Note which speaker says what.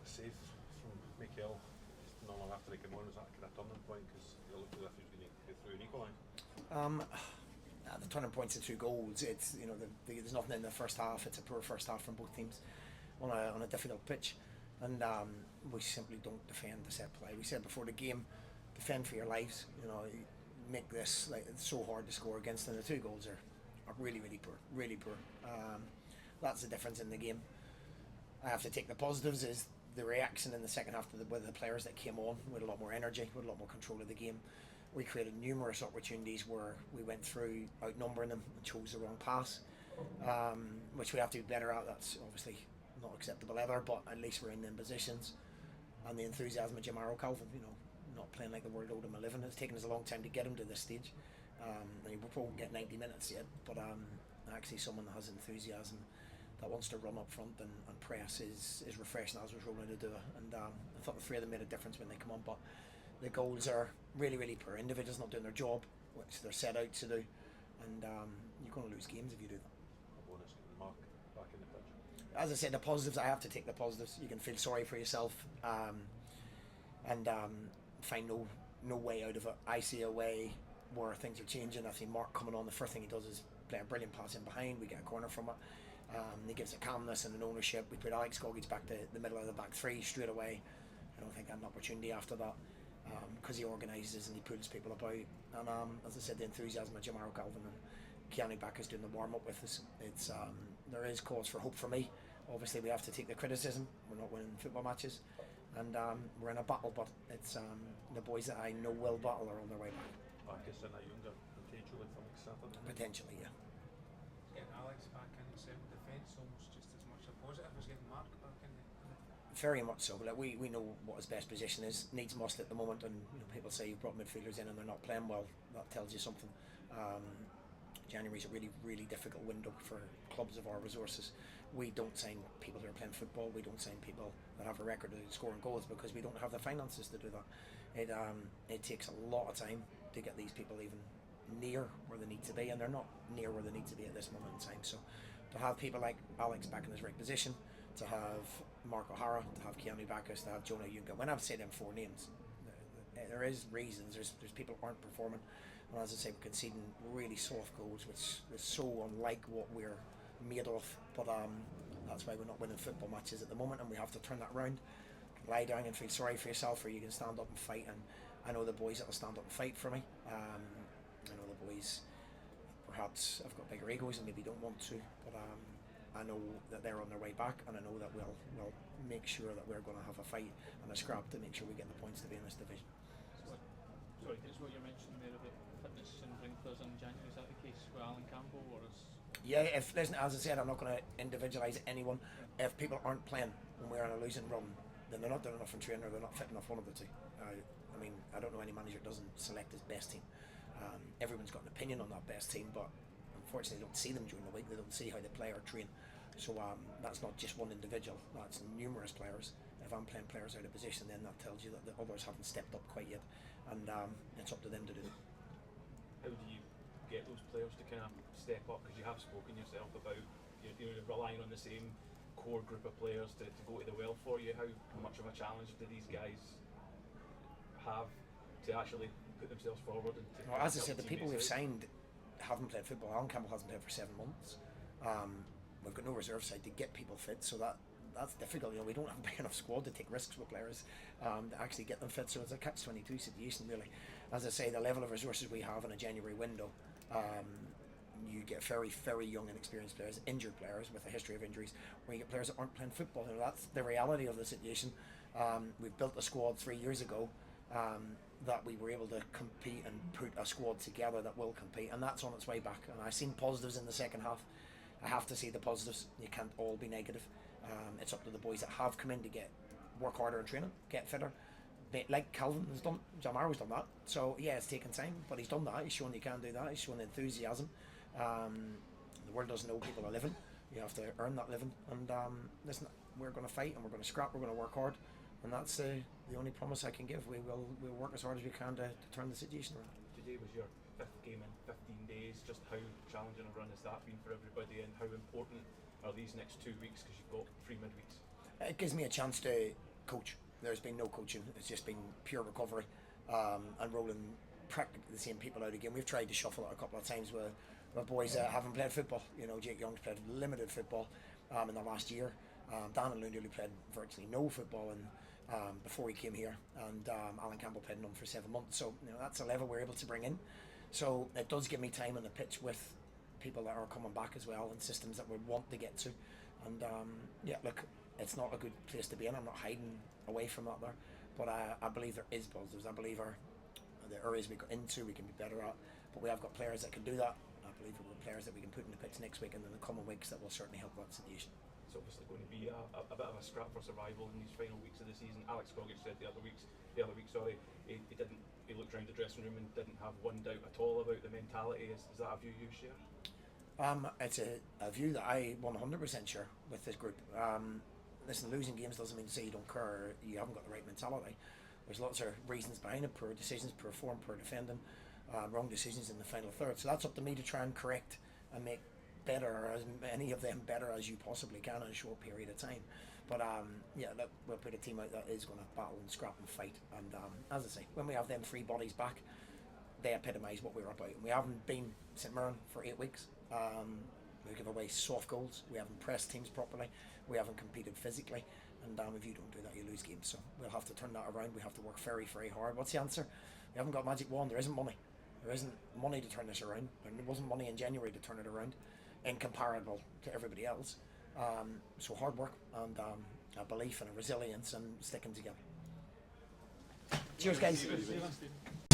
Speaker 1: save from Mikel not long after they came on? Was that kind of turning point? Because it looked as if he was going to get through and equalise.
Speaker 2: The turning point's the 2 goals. It's there's nothing in the first half. It's a poor first half from both teams on a difficult pitch, and we simply don't defend the set play. We said before the game, defend for your lives. Make this like it's so hard to score against, and the 2 goals are really really poor. That's the difference in the game. I have to take the positives is the reaction in the second half with the players that came on with a lot more energy, with a lot more control of the game. We created numerous opportunities where we went through outnumbering them and chose the wrong pass, which we have to be better at. That's obviously not acceptable ever, but at least we're in them positions. And the enthusiasm of Jamaro Calvin, not playing like the world owed him a living. It's taken us a long time to get him to this stage. And he won't get 90 minutes yet, but actually someone that has enthusiasm, that wants to run up front and press is refreshing as was rolling to do it. And I thought the 3 of them made a difference when they come on, but the goals are really, really poor. Individuals not doing their job, which they're set out to do, and you're going to lose games if you do that.
Speaker 1: Bonus Mark back in the pitch.
Speaker 2: As I said, the positives, I have to take the positives. You can feel sorry for yourself and find no way out of it. I see a way where things are changing. I see Mark coming on. The first thing he does is play a brilliant pass in behind. We get a corner from it. He gives a calmness and an ownership. We put Alex Gogic back to the middle of the back 3 straight away. I don't think I had an opportunity after that because he organises and he pulls people about. And as I said, the enthusiasm of Jamaro Calvin and Keanu Backus doing the warm up with us. It's there is cause for hope for me. Obviously, we have to take the criticism. We're not winning football matches, and we're in a battle. But it's the boys that I know will battle are on their way back.
Speaker 1: Backus and a younger potentially for next Saturday.
Speaker 2: Potentially, yeah.
Speaker 3: Getting Alex back in central defence almost just as much a positive as getting Mark back in the
Speaker 2: very much so. Like we know what his best position is. Needs must at the moment, and people say you've brought midfielders in and they're not playing well. That tells you something. January is a really, really difficult window for clubs of our resources. We don't sign people who are playing football. We don't sign people that have a record of scoring goals because we don't have the finances to do that. It takes a lot of time to get these people even near where they need to be, and they're not near where they need to be at this moment in time. So to have people like Alex back in his right position, to have Mark O'Hara, to have Keanu Backus, to have Jonah Yunga. When I've said them 4 names, there is reasons. There's people who aren't performing, and as I say, we're conceding really soft goals, which is so unlike what we're made of. But that's why we're not winning football matches at the moment, and we have to turn that round. Lie down and feel sorry for yourself, or you can stand up and fight. And I know the boys that will stand up and fight for me. I know the boys perhaps have got bigger egos and maybe don't want to, but I know that they're on their way back, and I know that we'll make sure that we're going to have a fight and a scrap to make sure we get the points to be in this division.
Speaker 4: Sorry, it's what you mentioned there about fitness and bring players in January. Is that the case with Alan Campbell, or is?
Speaker 2: Yeah, listen, as I said, I'm not going to individualise anyone. If people aren't playing when we're on a losing run, then they're not doing enough in training, or they're not fit enough. One of the two. I mean, I don't know any manager that doesn't select his best team. Everyone's got an opinion on that best team, but unfortunately, they don't see them during the week. They don't see how they play or train. So that's not just one individual. That's numerous players. If I'm playing players out of position, then that tells you that the others haven't stepped up quite yet, and it's up to them to do it.
Speaker 5: How do you get those players to kind of step up? Because you have spoken yourself about you're relying on the same core group of players to go to the well for you. How much of a challenge do these guys have to actually put themselves forward? And
Speaker 2: well, as I said, the people we've signed haven't played football. Alan Campbell hasn't played for 7 months. We've got no reserve side to get people fit, so that's difficult. We don't have a big enough squad to take risks with players to actually get them fit. So it's a catch-22 situation, really. As I say, the level of resources we have in a January window, you get very, very young and experienced players, injured players with a history of injuries, where you get players that aren't playing football. That's the reality of the situation. We've built a squad 3 years ago that we were able to compete and put a squad together that will compete, and that's on its way back. And I've seen positives in the second half. I have to see the positives. You can't all be negative. It's up to the boys that have come in to work harder in training, get fitter. Like Calvin has done, Jamaro's done that. So yeah, it's taken time, but he's done that. He's shown you can do that. He's shown enthusiasm. The world doesn't know people are living. You have to earn that living. And listen, we're going to fight and we're going to scrap. We're going to work hard, and that's the only promise I can give. We'll work as hard as we can to turn the situation around.
Speaker 5: Today was your 5th game in 15 days. Just how challenging a run has that been for everybody, and how important are these next 2 weeks, because you've got 3 midweeks?
Speaker 2: It gives me a chance to coach. There's been no coaching. It's just been pure recovery and rolling practically the same people out again. We've tried to shuffle it a couple of times with boys that haven't played football. You know, Jake Young's played limited football in the last year. Dan and Lundy played virtually no football before he came here, and Alan Campbell played none for 7 months. So you know, that's a level we're able to bring in. So it does give me time on the pitch with people that are coming back as well, and systems that we want to get to. And yeah, look, it's not a good place to be in. I'm not hiding away from that there, but I believe there is positives. I believe the areas we got into we can be better at, but we have got players that can do that. I believe we've got players that we can put in the pitch next week and in the coming weeks that will certainly help that situation.
Speaker 5: It's obviously going to be a bit of a scrap for survival in these final weeks of the season. Alex Gogic said the other week, he looked around the dressing room and didn't have one doubt at all about the mentality. Is that a view you share?
Speaker 2: It's a view that I 100% share with this group. Listen, losing games doesn't mean to say you don't care, you haven't got the right mentality. There's lots of reasons behind it: poor decisions, poor form, poor defending, wrong decisions in the final third. So that's up to me to try and correct and make better, as many of them better as you possibly can in a short period of time. But yeah, look, we'll put a team out that is going to battle and scrap and fight. And as I say, when we have them three bodies back, they epitomise what we're about. We haven't been St Mirren for 8 weeks. We give away soft goals. We haven't pressed teams properly. We haven't competed physically. And if you don't do that, you lose games. So we'll have to turn that around. We have to work very, very hard. What's the answer? We haven't got a magic wand. There isn't money. There isn't money to turn this around. There wasn't money in January to turn it around, incomparable to everybody else. So hard work and a belief and a resilience and sticking together. Cheers, guys.
Speaker 4: See you, Stephen.